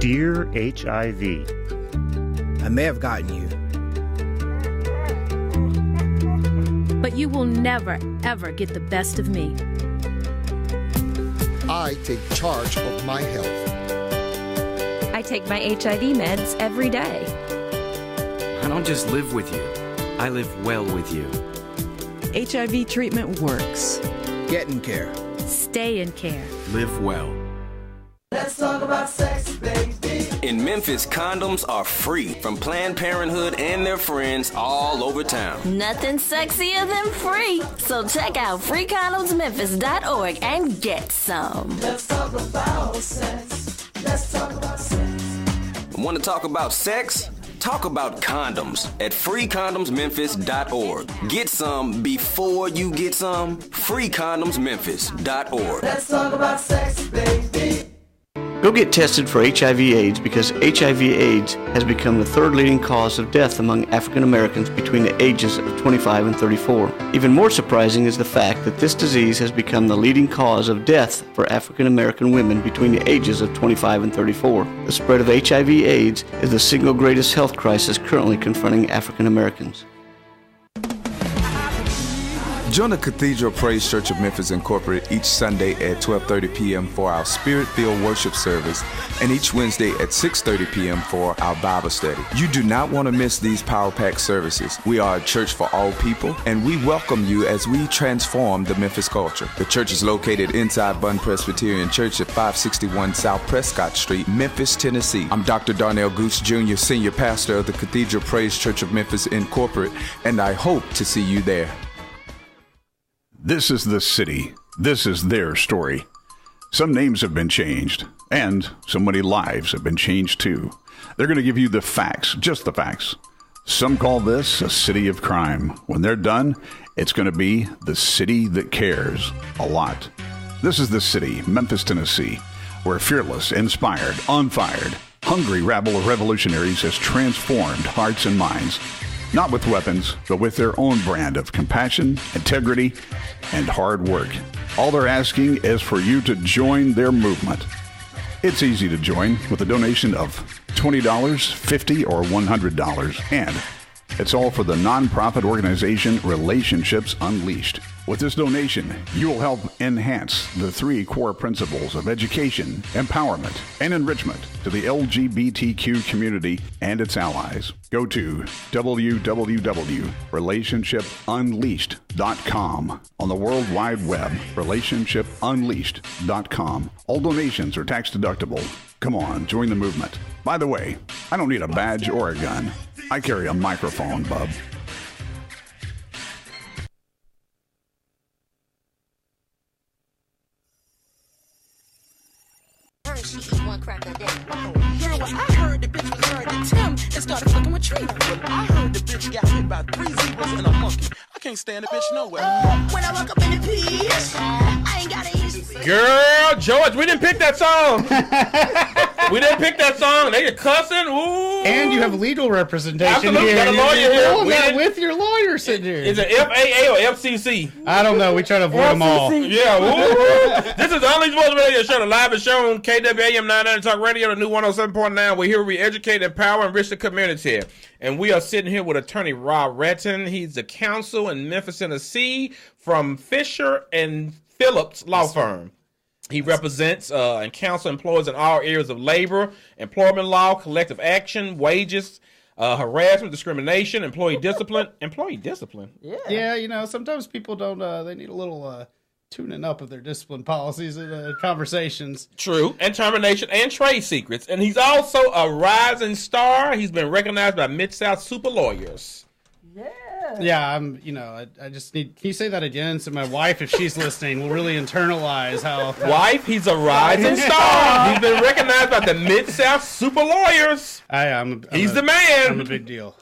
Dear HIV, I may have gotten you, but you will never, ever get the best of me. I take charge of my health. I take my HIV meds every day. I don't just live with you. I live well with you. HIV treatment works. Get in care. Stay in care. Live well. Let's talk about sex, baby. In Memphis, condoms are free from Planned Parenthood and their friends all over town. Nothing sexier than free. So check out freecondomsmemphis.org and get some. Let's talk about sex. Let's talk about sex. Want to talk about sex? Talk about condoms at freecondomsmemphis.org. Get some before you get some. freecondomsmemphis.org. Let's talk about sex, baby. Go get tested for HIV/AIDS because HIV/AIDS has become the third leading cause of death among African Americans between the ages of 25 and 34. Even more surprising is the fact that this disease has become the leading cause of death for African American women between the ages of 25 and 34. The spread of HIV/AIDS is the single greatest health crisis currently confronting African Americans. Join the Cathedral Praise Church of Memphis Incorporated each Sunday at 12:30 p.m. for our Spirit-filled worship service and each Wednesday at 6:30 p.m. for our Bible study. You do not want to miss these power-packed services. We are a church for all people, and we welcome you as we transform the Memphis culture. The church is located inside Bun Presbyterian Church at 561 South Prescott Street, Memphis, Tennessee. I'm Dr. Darnell Goose Jr., Senior Pastor of the Cathedral Praise Church of Memphis Incorporated, and I hope to see you there. This is the city. This is their story. Some names have been changed, and so many lives have been changed too. They're going to give you the facts, just the facts. Some call this a city of crime. When they're done, it's going to be the city that cares a lot. This is the city, Memphis, Tennessee, where fearless, inspired, on-fired, hungry rabble of revolutionaries has transformed hearts and minds. Not with weapons, but with their own brand of compassion, integrity, and hard work. All they're asking is for you to join their movement. It's easy to join with a donation of $20, $50, or $100. And it's all for the nonprofit organization Relationships Unleashed. With this donation, you will help enhance the three core principles of education, empowerment, and enrichment to the LGBTQ community and its allies. Go to www.relationshipunleashed.com on the World Wide Web, relationshipunleashed.com. All donations are tax deductible. Come on, join the movement. By the way, I don't need a badge or a gun. I carry a microphone, bub. She eat one crack a day. Girl, well, I heard the bitch was married to Tim and started fucking with Trina. Well, I heard the bitch got hit by 3 zebras and a monkey. I can't stand the bitch nowhere. When I woke up in the piece, I ain't gotta eat. Girl, George, we didn't pick that song. We didn't pick that song. They are cussing. Ooh. And you have legal representation. Absolutely. Here. You got a lawyer here. That with your lawyer sitting here. Is it FAA or FCC? I don't know. We try to avoid them all. Yeah. Ooh. This is the only Sports Radio Show, the live and show on KWAM 990 Talk Radio, the new 107.9. We're here. We educate, empower, enrich the community. And we are sitting here with attorney Ratton. He's the counsel in Memphis, Tennessee, from Fisher and Phillips law firm. He represents and counsels employees in all areas of labor, employment law, collective action, wages, harassment, discrimination, employee discipline. Employee discipline? Yeah, you know, sometimes people don't, they need a little tuning up of their discipline policies and conversations. True. And termination and trade secrets. And he's also a rising star. He's been recognized by Mid-South Super Lawyers. Yeah, I just need, can you say that again so my wife, if she's listening, will really internalize how... Wife, he's a rising star. He's been recognized by the Mid-South Super Lawyers. He's the man. I'm a big deal.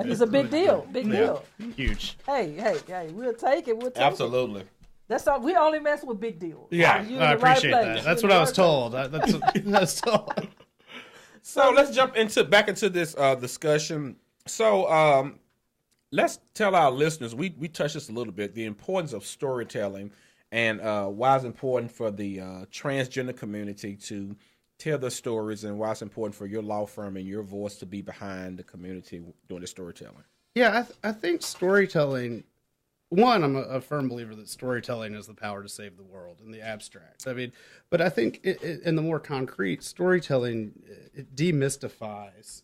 He's a big deal. Big deal. Huge. Hey, we'll take it. Absolutely. That's all. We only mess with big deals. Yeah, I appreciate that. That's what I was told. That's what I was told. So let's jump back into this discussion. So let's tell our listeners, we touched this a little bit, the importance of storytelling and why it's important for the transgender community to tell the stories and why it's important for your law firm and your voice to be behind the community doing the storytelling. Yeah, I think storytelling. One, I'm a firm believer that storytelling has the power to save the world in the abstract. I mean, but I think in the more concrete, storytelling it demystifies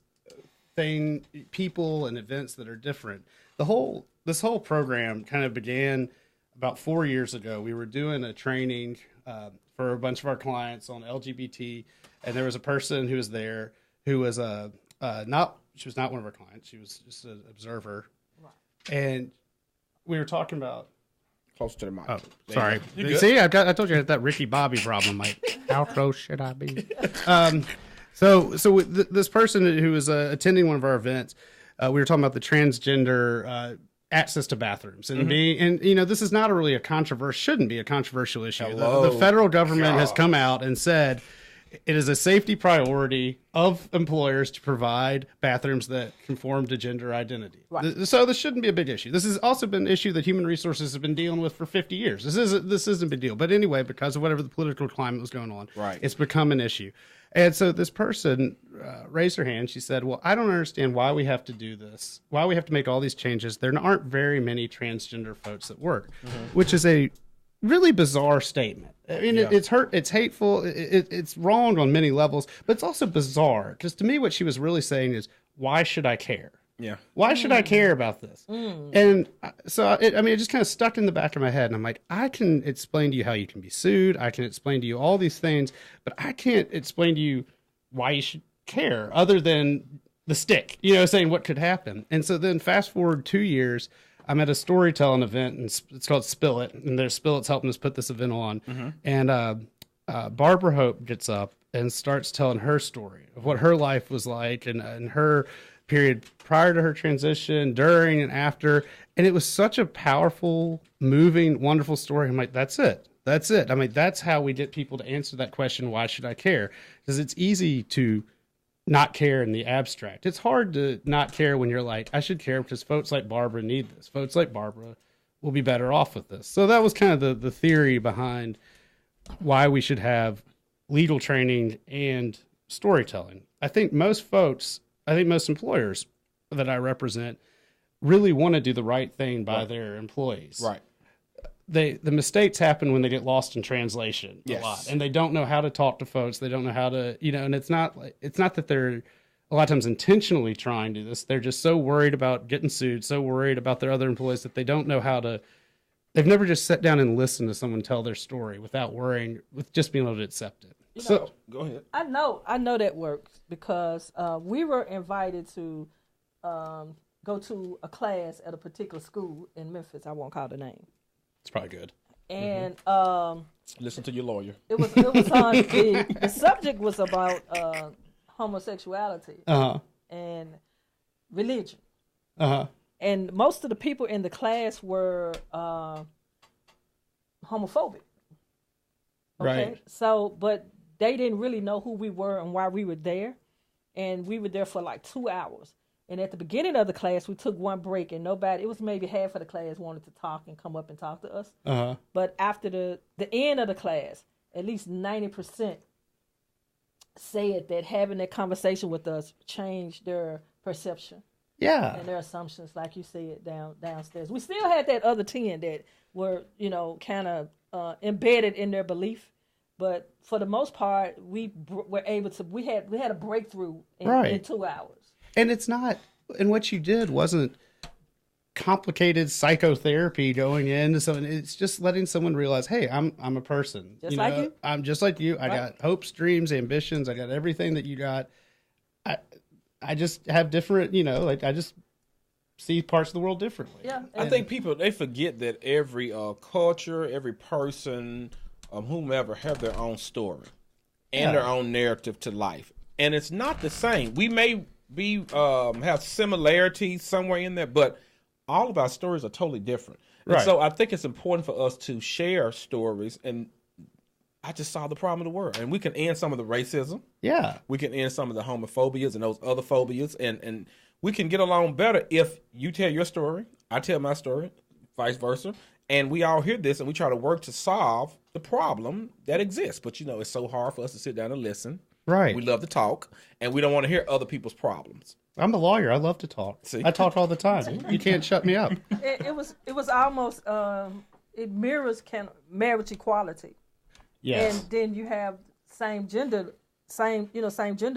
people and events that are different. This whole program kind of began about 4 years ago. We were doing a training for a bunch of our clients on LGBT, and there was a person who was there who was she was not one of our clients. She was just an observer, and we were talking about close to the mic. Oh, sorry. See, I told you I had that Ricky Bobby problem. Like, how close should I be? So this person who was attending one of our events, we were talking about the transgender access to bathrooms and this is not really shouldn't be a controversial issue. The federal government has come out and said it is a safety priority of employers to provide bathrooms that conform to gender identity. Right. So this shouldn't be a big issue. This has also been an issue that Human Resources has been dealing with for 50 years. This isn't a big deal. But anyway, because of whatever the political climate was going on, it's become an issue. And so this person raised her hand. She said, well, I don't understand why we have to do this, why we have to make all these changes. There aren't very many transgender folks at work, which is a really bizarre statement. I mean, it's hateful, it's wrong on many levels, but it's also bizarre. Because to me, what she was really saying is, why should I care? Yeah. Why should I care about this? And so, it just kind of stuck in the back of my head. And I'm like, I can explain to you how you can be sued. I can explain to you all these things, but I can't explain to you why you should care other than the stick, saying what could happen. And so then fast forward 2 years, I'm at a storytelling event, and it's called Spill It. And there's Spill It's helping us put this event on. And Barbara Hope gets up and starts telling her story of what her life was like and her period prior to her transition, during and after. And it was such a powerful, moving, wonderful story. I'm like, that's it. I mean, that's how we get people to answer that question, why should I care? Because it's easy to not care in the abstract. It's hard to not care when you're like, I should care because folks like Barbara need this. Folks like Barbara will be better off with this. So that was kind of the theory behind why we should have legal training and storytelling. I think most employers that I represent really want to do the right thing by their employees. Right. The mistakes happen when they get lost in translation a lot, and they don't know how to talk to folks. They don't know how to, and it's not that they're a lot of times intentionally trying to do this. They're just so worried about getting sued, so worried about their other employees that they don't know how to. They've never just sat down and listened to someone tell their story without worrying, with just being able to accept it. So go ahead. I know that works because we were invited to go to a class at a particular school in Memphis. I won't call the name. It's probably good. And listen to your lawyer. It was on the subject was about homosexuality and religion. And most of the people in the class were homophobic. Okay? Right. So, but they didn't really know who we were and why we were there. And we were there for like 2 hours. And at the beginning of the class, we took one break, and it was maybe half of the class wanted to talk and come up and talk to us. But after the end of the class, at least 90% said that having that conversation with us changed their perception. Yeah. And their assumptions, like you said, downstairs. We still had that other 10 that were, kind of embedded in their belief. But for the most part, we were able to, we had a breakthrough in 2 hours. And it's not, and what you did wasn't complicated psychotherapy going into something. It's just letting someone realize, hey, I'm a person. Just like you. I'm just like you. I got hopes, dreams, ambitions. I got everything that you got. I just have different, I just see parts of the world differently. Yeah. I think people, they forget that every culture, every person, whomever have their own story and their own narrative to life. And it's not the same. We may have similarities somewhere in there, but all of our stories are totally different. And so I think it's important for us to share stories. And I just saw the problem of the world, and we can end some of the racism. Yeah, we can end some of the homophobias and those other phobias, and we can get along better if you tell your story, I tell my story, vice versa, and we all hear this and we try to work to solve the problem that exists. But it's so hard for us to sit down and listen. Right. We love to talk, and we don't want to hear other people's problems. I'm a lawyer. I love to talk. See? I talk all the time. You can't shut me up. It was almost it mirrors marriage equality. Yes. And then you have same gender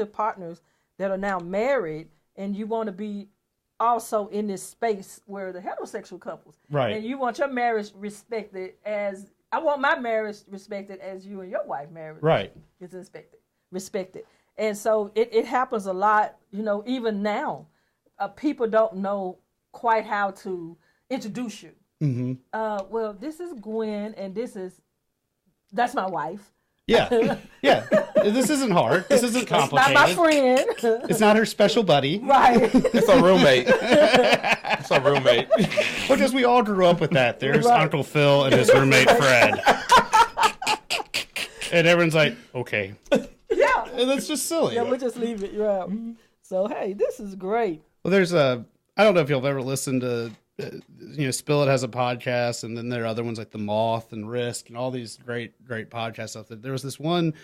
partners that are now married, and you want to be also in this space where the heterosexual couples. Right. And you want your marriage respected as I want my marriage respected as you and your wife marriage. Right. Is respected. And so it happens a lot, even now. People don't know quite how to introduce you. Mm-hmm. Well, this is Gwen, and that's my wife. Yeah. Yeah. This isn't hard. This isn't complicated. It's not my friend. It's not her special buddy. Right. It's a roommate. It's a roommate. Because we all grew up with that. There's Uncle Phil and his roommate Fred. And everyone's like, okay. Yeah. And that's just silly. Yeah, we'll just leave it. Yeah. So, hey, this is great. Well, there's I don't know if you've ever listened to, Spill It has a podcast, and then there are other ones like The Moth and Risk and all these great podcasts out there. There was this one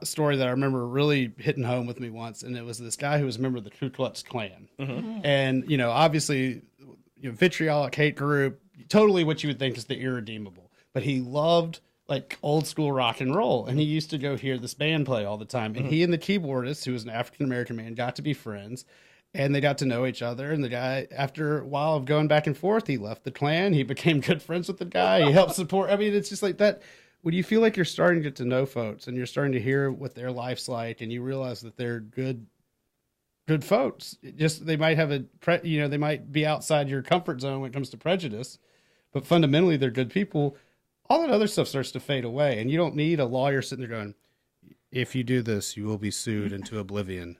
story that I remember really hitting home with me once, and it was this guy who was a member of the Ku Klux Klan. Mm-hmm. And, obviously, vitriolic hate group, totally what you would think is the irredeemable. But he loved like old school rock and roll, and he used to go hear this band play all the time. And he and the keyboardist, who was an African-American man, got to be friends. And they got to know each other. And the guy, after a while of going back and forth, he left the Klan. He became good friends with the guy. He helped support. I mean, it's just like that. When you feel like you're starting to get to know folks and you're starting to hear what their life's like, and you realize that they're good folks. They might have they might be outside your comfort zone when it comes to prejudice, but fundamentally they're good people. All that other stuff starts to fade away, and you don't need a lawyer sitting there going, "If you do this, you will be sued into oblivion.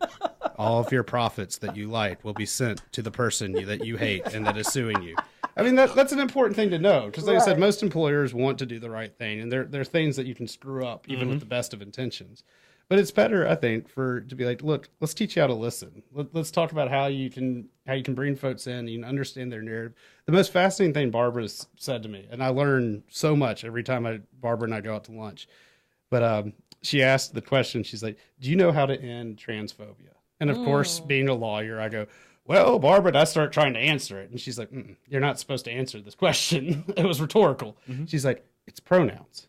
All of your profits that you like will be sent to the person that you hate and that is suing you." I mean, that's an important thing to know, because like I said, most employers want to do the right thing, and there are things that you can screw up even with the best of intentions. But it's better, I think, to be like, look, let's teach you how to listen. Let's talk about how you can bring folks in, you can understand their narrative. The most fascinating thing Barbara said to me, and I learn so much every time Barbara and I go out to lunch, but she asked the question, she's like, do you know how to end transphobia? And of course, being a lawyer, I go, well, Barbara, and I start trying to answer it. And she's like, you're not supposed to answer this question. It was rhetorical. Mm-hmm. She's like, it's pronouns.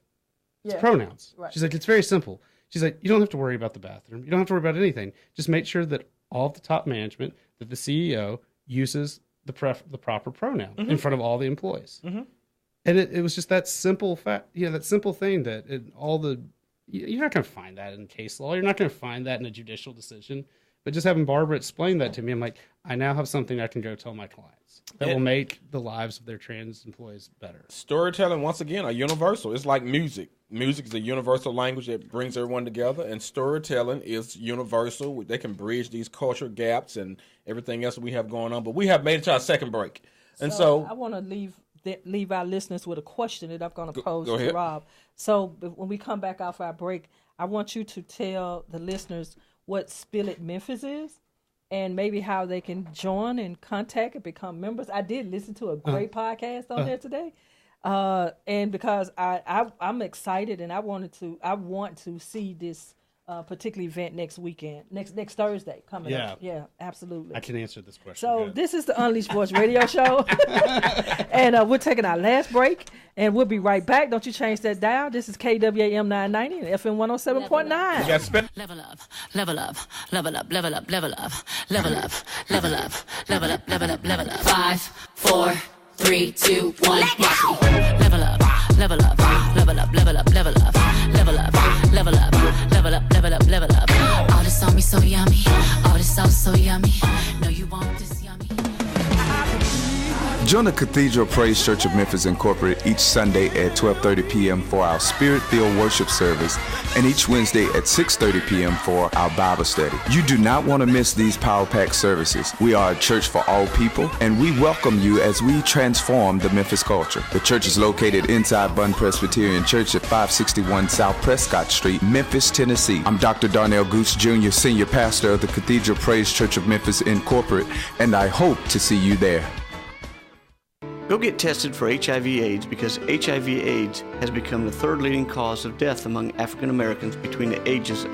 It's pronouns. Right. She's like, it's very simple. She's like, you don't have to worry about the bathroom. You don't have to worry about anything. Just make sure that all of the top management, that the CEO uses the proper pronoun in front of all the employees. Mm-hmm. And it was just that simple fact, that simple thing that you're not going to find that in case law. You're not going to find that in a judicial decision. But just having Barbara explain that to me, I'm like, I now have something I can go tell my clients that will make the lives of their trans employees better. Storytelling, once again, are universal. It's like music. Music is a universal language that brings everyone together, and storytelling is universal. They can bridge these culture gaps and everything else that we have going on. But we have made it to our second break. And so I want to leave our listeners with a question that I'm going to pose to Rob. So when we come back off our break, I want you to tell the listeners what Spill It Memphis is, and maybe how they can join and contact and become members. I did listen to a great podcast on there today, and because I'm excited, and I want to see this particular event next weekend, next Thursday coming up. Yeah, absolutely. I can answer this question. So this is the Unleashed Voice Radio Show, and we're taking our last break, and we'll be right back. Don't you change that dial. This is KWAM 990 and FM 107.9. Level up, level up, level up, level up, level up, level up, level up, level up, level up, level up. 5, 4, 3, 2, 1. Level up, level up, level up, level up, level up, level up, level up, level up, level up, level up. All this on me so yummy, all this sauce so yummy. No, you want this yummy. Join the Cathedral Praise Church of Memphis Incorporated each Sunday at 12:30 p.m. for our Spirit-filled worship service, and each Wednesday at 6:30 p.m. for our Bible study. You do not want to miss these power-packed services. We are a church for all people, and we welcome you as we transform the Memphis culture. The church is located inside Bunn Presbyterian Church at 561 South Prescott Street, Memphis, Tennessee. I'm Dr. Darnell Goose Jr., Senior Pastor of the Cathedral Praise Church of Memphis Incorporated, and I hope to see you there. Go get tested for HIV/AIDS because HIV/AIDS has become the third leading cause of death among African Americans between the ages of